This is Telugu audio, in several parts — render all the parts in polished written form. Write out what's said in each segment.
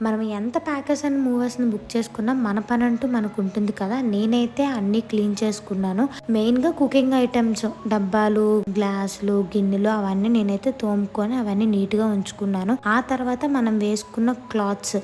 మనం ఎంత ప్యాకర్స్ అండ్ మూవర్స్ని బుక్ చేసుకున్నా మన పని అంటూ మనకు ఉంటుంది కదా. నేనైతే అన్నీ క్లీన్ చేసుకున్నాను. మెయిన్గా కుకింగ్ ఐటమ్స్, డబ్బాలు, గ్లాసులు, గిన్నెలు అవన్నీ నేనైతే తోముకొని అవన్నీ నీట్గా ఉంచుకున్నాను. ఆ తర్వాత మనం వేసుకున్న క్లాత్స్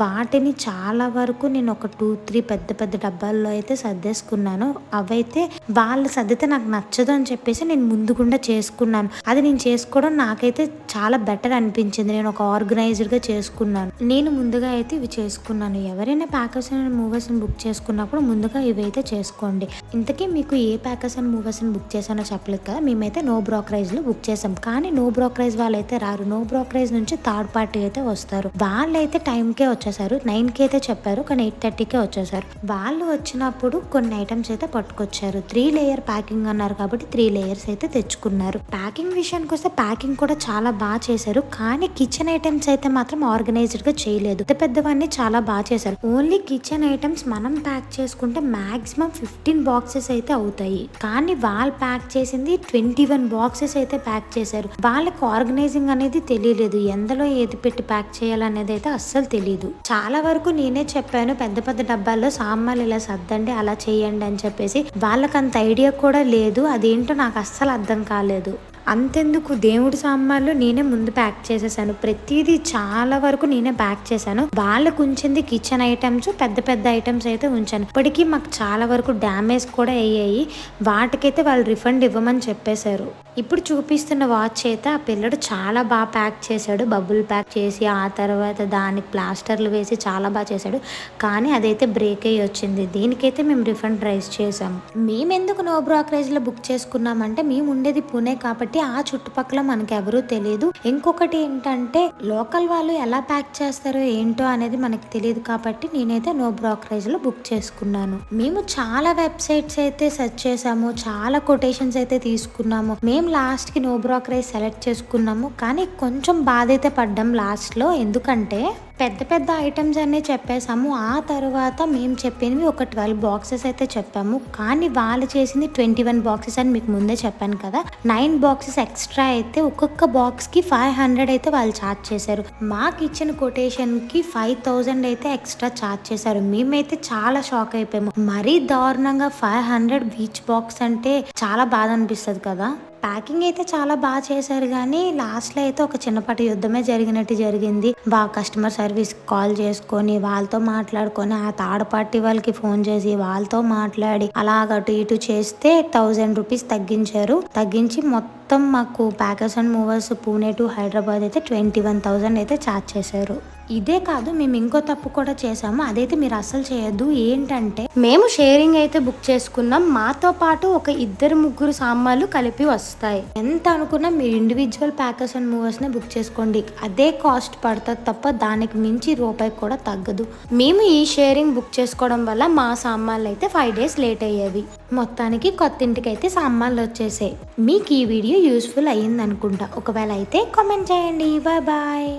వాటిని చాలా వరకు నేను ఒక 2-3 పెద్ద పెద్ద డబ్బాల్లో అయితే సర్దేసుకున్నాను. అవైతే వాళ్ళు సర్దితే నాకు నచ్చదు అని చెప్పేసి నేను ముందుగుండా చేసుకున్నాను. అది నేను చేసుకోవడం నాకైతే చాలా బెటర్ అనిపించింది. నేను ఒక ఆర్గనైజ్డ్గా చేసుకున్నాను. నేను ముందుగా అయితే ఇవి చేసుకున్నాను. ఎవరైనా ప్యాకర్స్ అండ్ మూవర్స్ని బుక్ చేసుకున్నప్పుడు ముందుగా ఇవైతే చేసుకోండి. ఇంతకీ మీకు ఏ ప్యాకర్స్ అండ్ మూవర్స్ని బుక్ చేశానో చెప్పలేదు కదా. మేమైతే నో బ్రోకరేజ్లో బుక్ చేసాం. కానీ నో బ్రోకరేజ్ వాళ్ళు అయితే రారు. నో బ్రోకరేజ్ నుంచి థర్డ్ పార్టీ అయితే వస్తారు. వాళ్ళైతే టైంకే వచ్చేసారు. 9కి అయితే చెప్పారు, కానీ 8:30కే వచ్చేసారు. వాళ్ళు వచ్చినప్పుడు కొన్ని ఐటమ్స్ అయితే పట్టుకొచ్చారు. 3 లేయర్ ప్యాకింగ్ అన్నారు కాబట్టి 3 లేయర్స్ అయితే తెచ్చుకున్నారు. ప్యాకింగ్ విషయానికి వస్తే ప్యాకింగ్ కూడా చాలా బాగా చేశారు. కానీ కిచెన్ ఐటమ్స్ అయితే మాత్రం ఆర్గనైజ్డ్ గా చేయలేదు. పెద్దవన్నీ చాలా బాగా చేశారు. ఓన్లీ కిచెన్ ఐటమ్స్ మనం ప్యాక్ చేసుకుంటే మాక్సిమం 15 బాక్సెస్ అయితే అవుతాయి. కానీ వాళ్ళు ప్యాక్ చేసింది 21 బాక్సెస్ అయితే ప్యాక్ చేశారు. వాళ్ళకి ఆర్గనైజింగ్ అనేది తెలియలేదు. ఎందులో ఏది పెట్టి ప్యాక్ చేయాలనేది అయితే అస్సలు తెలియదు. చాలా వరకు నేనే చెప్పాను, పెద్ద పెద్ద డబ్బాల్లో సామాన్లు ఇలా సర్దండి, అలా చేయండి అని చెప్పేసి. వాళ్ళకి అంత ఐడియా కూడా లేదు. అదేంటో నాకు అస్సలు అర్థం కాలేదు. అంతెందుకు, దేవుడి సామాన్లు నేనే ముందు ప్యాక్ చేసేసాను. ప్రతిదీ చాలా వరకు నేనే ప్యాక్ చేశాను. వాళ్ళకు ఉంచింది కిచెన్ ఐటమ్స్, పెద్ద పెద్ద ఐటమ్స్ అయితే ఉంచాను. ఇప్పటికీ మాకు చాలా వరకు డ్యామేజ్ కూడా అయ్యాయి. వాటికైతే వాళ్ళు రిఫండ్ ఇవ్వమని చెప్పేశారు. ఇప్పుడు చూపిస్తున్న వాచ్ అయితే ఆ పిల్లడు చాలా బాగా ప్యాక్ చేశాడు. బబుల్ ప్యాక్ చేసి ఆ తర్వాత దానికి ప్లాస్టర్లు వేసి చాలా బాగా చేశాడు. కానీ అదైతే బ్రేక్ అయ్యి వచ్చింది. దీనికైతే మేము రిఫండ్ రైజ్ చేసాము. మేము ఎందుకు నో బ్రోకరేజ్లో బుక్ చేసుకున్నామంటే మేము ఉండేది పూణే కాబట్టి ఆ చుట్టుపక్కల మనకి ఎవరూ తెలియదు. ఇంకొకటి ఏంటంటే లోకల్ వాళ్ళు ఎలా ప్యాక్ చేస్తారో ఏంటో అనేది మనకి తెలియదు కాబట్టి నేనైతే నో బ్రోకరేజ్ లో బుక్ చేసుకున్నాను. మేము చాలా వెబ్సైట్స్ అయితే సెర్చ్ చేసాము, చాలా కొటేషన్స్ అయితే తీసుకున్నాము. మేము లాస్ట్ కి నో బ్రోకరేజ్ సెలెక్ట్ చేసుకున్నాము. కానీ కొంచెం బాధ అయితే పడ్డాం లాస్ట్ లో. ఎందుకంటే పెద్ద పెద్ద ఐటమ్స్ అన్నీ చెప్పేసాము. ఆ తర్వాత మేము చెప్పినవి ఒక 12 బాక్సెస్ అయితే చెప్పాము. కానీ వాళ్ళు చేసింది 21 బాక్సెస్ అని మీకు ముందే చెప్పాను కదా. 9 బాక్సెస్ ఎక్స్ట్రా అయితే ఒక్కొక్క బాక్స్ కి 500 అయితే వాళ్ళు ఛార్జ్ చేశారు. మాకు ఇచ్చిన కొటేషన్ కి 5000 అయితే ఎక్స్ట్రా ఛార్జ్ చేశారు. మేమైతే చాలా షాక్ అయిపోయాము. మరీ దారుణంగా 500 బీచ్ బాక్స్ అంటే చాలా బాధ అనిపిస్తుంది కదా. ప్యాకింగ్ అయితే చాలా బాగా చేశారు. కానీ లాస్ట్లో అయితే ఒక చిన్నపాటి యుద్ధమే జరిగినట్టు జరిగింది. బాగా కస్టమర్ సర్వీస్ కాల్ చేసుకొని వాళ్ళతో మాట్లాడుకొని ఆ థర్డ్ పార్టీ వాళ్ళకి ఫోన్ చేసి వాళ్ళతో మాట్లాడి అలాగ అటు ఇటు చేస్తే 1000 రూపీస్ తగ్గించారు. తగ్గించి మొత్తం మాకు packers and movers Pune to Hyderabad అయితే 21,000 అయితే ఛార్జ్ చేశారు. ఇదే కాదు, మేము ఇంకో తప్పు కూడా చేసాము. అదైతే మీరు అస్సలు చేయొద్దు. ఏంటంటే మేము షేరింగ్ అయితే బుక్ చేసుకున్నాం. మాతో పాటు ఒక 2-3 సామాన్లు కలిపి వస్తాయి. ఎంత అనుకున్నా మీరు ఇండివిజువల్ ప్యాకర్స్ అండ్ మూవర్స్ నే బుక్ చేసుకోండి. అదే కాస్ట్ పడుతుంది తప్ప దానికి మించి రూపాయి కూడా తగ్గదు. మేము ఈ షేరింగ్ బుక్ చేసుకోవడం వల్ల మా సామాన్లు అయితే 5 days లేట్ అయ్యేవి. మొత్తానికి కొత్త ఇంటికి అయితే సామాన్లు వచ్చేసాయి. మీకు ఈ వీడియో యూస్ఫుల్ అయ్యింది అనుకుంటా. ఒకవేళ అయితే కామెంట్ చేయండి. Bye bye.